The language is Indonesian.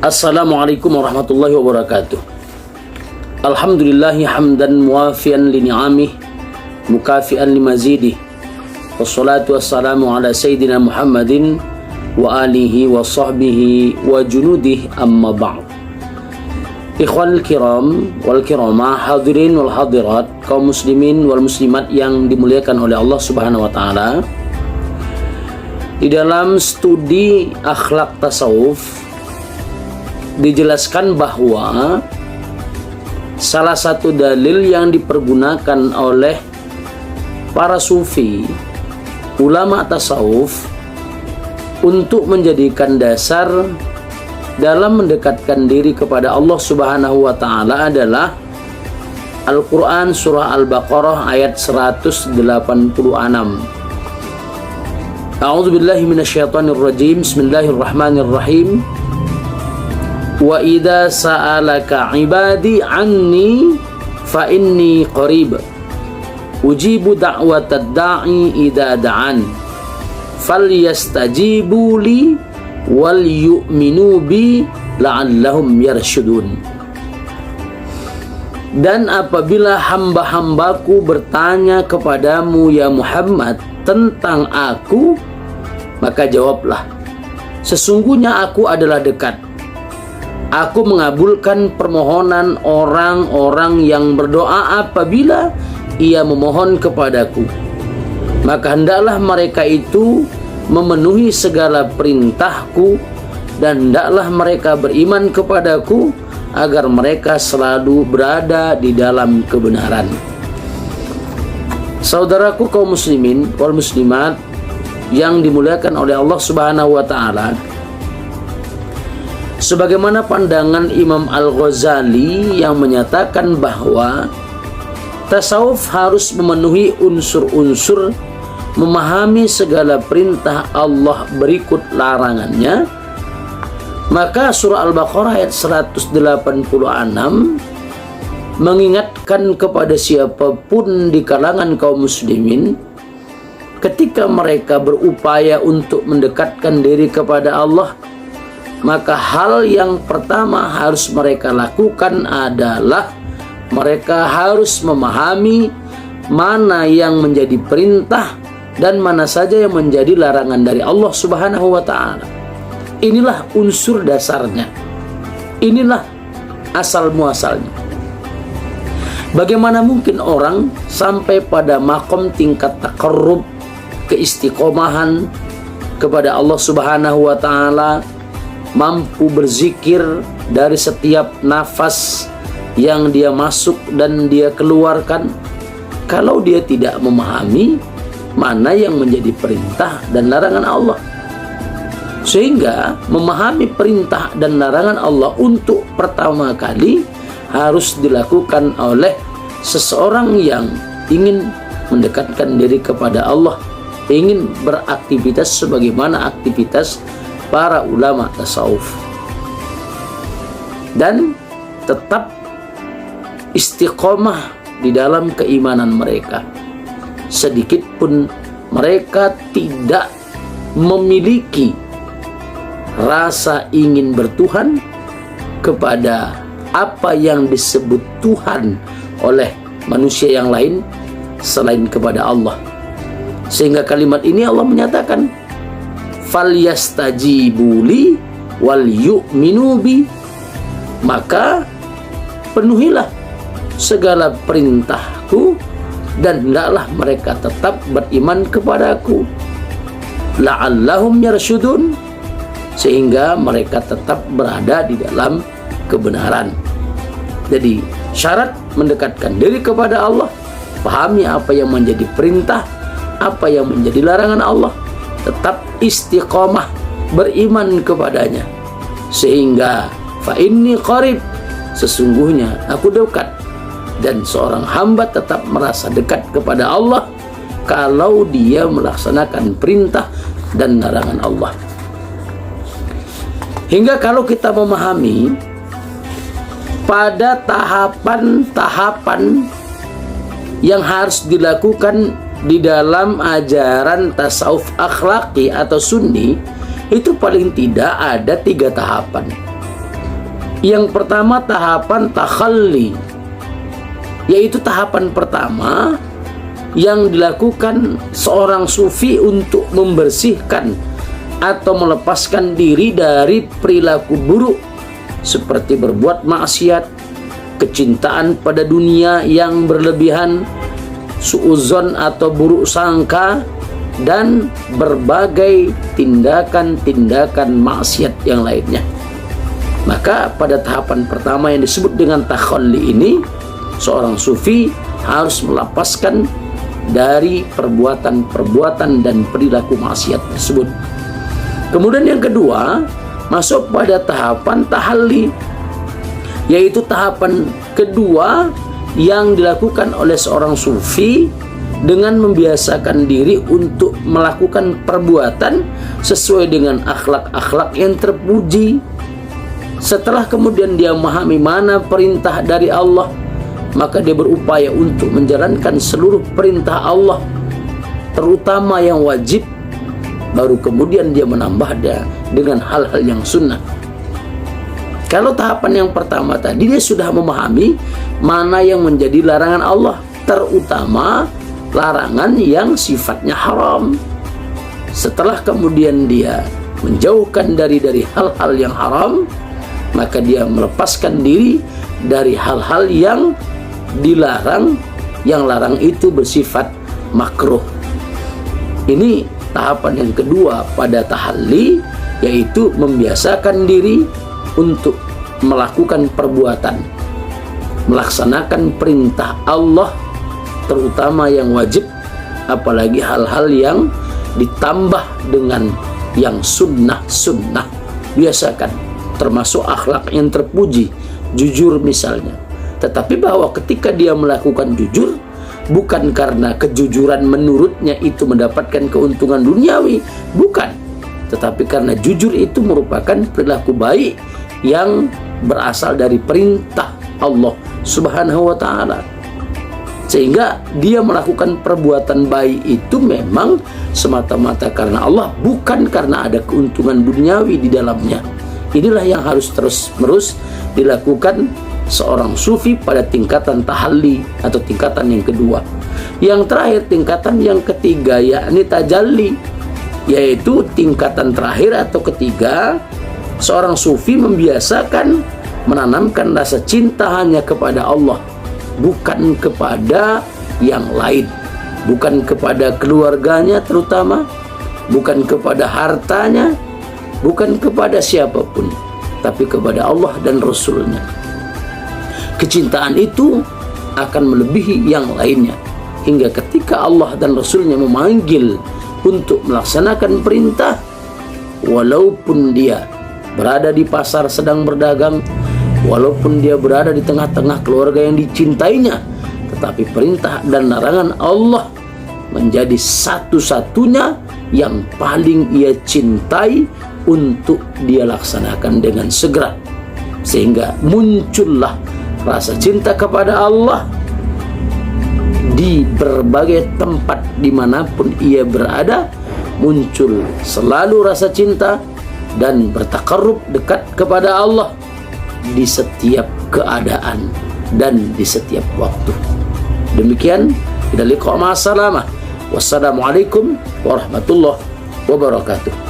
Assalamualaikum warahmatullahi wabarakatuh. Alhamdulillahi hamdan muwafian li ni'amih mukafian limazidih. Wassalatu wassalamu ala sayyidina Muhammadin wa alihi wa sahbihi wa junudih amma ba'd. Ikhwanul kiram wal kiramah, hadirin wal hadirat, kaum muslimin wal muslimat yang dimuliakan oleh Allah Subhanahu wa taala. Di dalam studi akhlak tasawuf dijelaskan bahwa salah satu dalil yang dipergunakan oleh para sufi, ulama tasawuf, untuk menjadikan dasar dalam mendekatkan diri kepada Allah Subhanahu wa taala adalah Al-Quran surah Al-Baqarah ayat 186. A'udzubillahi minasyaitonir rajim. Bismillahirrahmanirrahim. Wa idza sa'alaka 'ibadi 'anni fa inni qarib ujibu da'watad da'i idza da'an falyastajibu li wal yu'minu bi la'allahum yarshudun. Dan apabila hamba-hambaku bertanya kepadamu ya Muhammad tentang aku, maka jawablah, sesungguhnya aku adalah dekat. Aku mengabulkan permohonan orang-orang yang berdoa apabila ia memohon kepadaku. Maka hendaklah mereka itu memenuhi segala perintahku, dan hendaklah mereka beriman kepadaku agar mereka selalu berada di dalam kebenaran. Saudaraku kaum muslimin wal muslimat yang dimuliakan oleh Allah Subhanahu wa taala, sebagaimana pandangan Imam Al-Ghazali yang menyatakan bahwa tasawuf harus memenuhi unsur-unsur memahami segala perintah Allah berikut larangannya, maka surah Al-Baqarah ayat 186 mengingatkan kepada siapapun di kalangan kaum muslimin ketika mereka berupaya untuk mendekatkan diri kepada Allah, maka hal yang pertama harus mereka lakukan adalah mereka harus memahami mana yang menjadi perintah dan mana saja yang menjadi larangan dari Allah Subhanahu wa taala. Inilah unsur dasarnya. Inilah asal muasalnya. Bagaimana mungkin orang sampai pada makom tingkat taqarrub, keistiqomahan kepada Allah Subhanahu wa taala, mampu berzikir dari setiap nafas yang dia masuk dan dia keluarkan, kalau dia tidak memahami mana yang menjadi perintah dan larangan Allah. Sehingga memahami perintah dan larangan Allah untuk pertama kali harus dilakukan oleh seseorang yang ingin mendekatkan diri kepada Allah, ingin beraktivitas sebagaimana aktivitas para ulama tasawuf, dan tetap istiqomah di dalam keimanan mereka. Sedikit pun mereka tidak memiliki rasa ingin bertuhan kepada apa yang disebut Tuhan oleh manusia yang lain selain kepada Allah. Sehingga kalimat ini Allah menyatakan falyastajibu li wal yu'minu bi, maka penuhilah segala perintahku dan hendaklah mereka tetap beriman kepadaku la'allahum yarshudun, sehingga mereka tetap berada di dalam kebenaran. Jadi syarat mendekatkan diri kepada Allah, pahami apa yang menjadi perintah, apa yang menjadi larangan Allah, tetap istiqomah beriman kepadanya, sehingga fa inni qarib, sesungguhnya aku dekat. Dan seorang hamba tetap merasa dekat kepada Allah kalau dia melaksanakan perintah dan larangan Allah. Hingga kalau kita memahami pada tahapan-tahapan yang harus dilakukan di dalam ajaran tasawuf akhlaki atau sunni, itu paling tidak ada 3 tahapan. Yang pertama tahapan takhalli, yaitu tahapan pertama yang dilakukan seorang sufi untuk membersihkan atau melepaskan diri dari perilaku buruk seperti berbuat maksiat, kecintaan pada dunia yang berlebihan, suuzon atau buruk sangka, dan berbagai tindakan-tindakan maksiat yang lainnya. Maka pada tahapan pertama yang disebut dengan takhalli ini, seorang sufi harus melepaskan dari perbuatan-perbuatan dan perilaku maksiat tersebut. Kemudian yang kedua, masuk pada tahapan tahalli, yaitu tahapan kedua yang dilakukan oleh seorang sufi dengan membiasakan diri untuk melakukan perbuatan sesuai dengan akhlak-akhlak yang terpuji. Setelah kemudian dia memahami mana perintah dari Allah, maka dia berupaya untuk menjalankan seluruh perintah Allah, terutama yang wajib, baru kemudian dia menambahnya dengan hal-hal yang sunnah. Kalau tahapan yang pertama tadi, dia sudah memahami mana yang menjadi larangan Allah, terutama larangan yang sifatnya haram. Setelah kemudian dia menjauhkan dari hal-hal yang haram, maka dia melepaskan diri dari hal-hal yang dilarang, yang larang itu bersifat makruh. Ini tahapan yang kedua pada tahalli, yaitu membiasakan diri untuk melakukan perbuatan, melaksanakan perintah Allah, terutama yang wajib, apalagi hal-hal yang ditambah dengan yang sunnah-sunnah. Biasakan, termasuk akhlak yang terpuji, jujur misalnya. Tetapi bahwa ketika dia melakukan jujur, bukan karena kejujuran menurutnya itu mendapatkan keuntungan duniawi, bukan, tetapi karena jujur itu merupakan perilaku baik yang berasal dari perintah Allah Subhanahu wa ta'ala. Sehingga dia melakukan perbuatan baik itu memang semata-mata karena Allah, bukan karena ada keuntungan duniawi di dalamnya. Inilah yang harus terus-menerus dilakukan seorang sufi pada tingkatan tahalli atau tingkatan yang kedua. Yang terakhir, tingkatan yang ketiga, yakni tajalli, yaitu tingkatan terakhir atau ketiga, seorang sufi membiasakan menanamkan rasa cinta hanya kepada Allah, bukan kepada yang lain, bukan kepada keluarganya terutama, bukan kepada hartanya, bukan kepada siapapun, tapi kepada Allah dan Rasulnya. Kecintaan itu akan melebihi yang lainnya, hingga ketika Allah dan Rasulnya memanggil untuk melaksanakan perintah, walaupun dia berada di pasar sedang berdagang, walaupun dia berada di tengah-tengah keluarga yang dicintainya, tetapi perintah dan larangan Allah menjadi satu-satunya yang paling ia cintai untuk dia laksanakan dengan segera. Sehingga muncullah rasa cinta kepada Allah di berbagai tempat dimanapun ia berada, muncul selalu rasa cinta dan bertakarrub dekat kepada Allah di setiap keadaan dan di setiap waktu. Demikian, ila liqa ma'as salamah. Wassalamualaikum warahmatullahi wabarakatuh.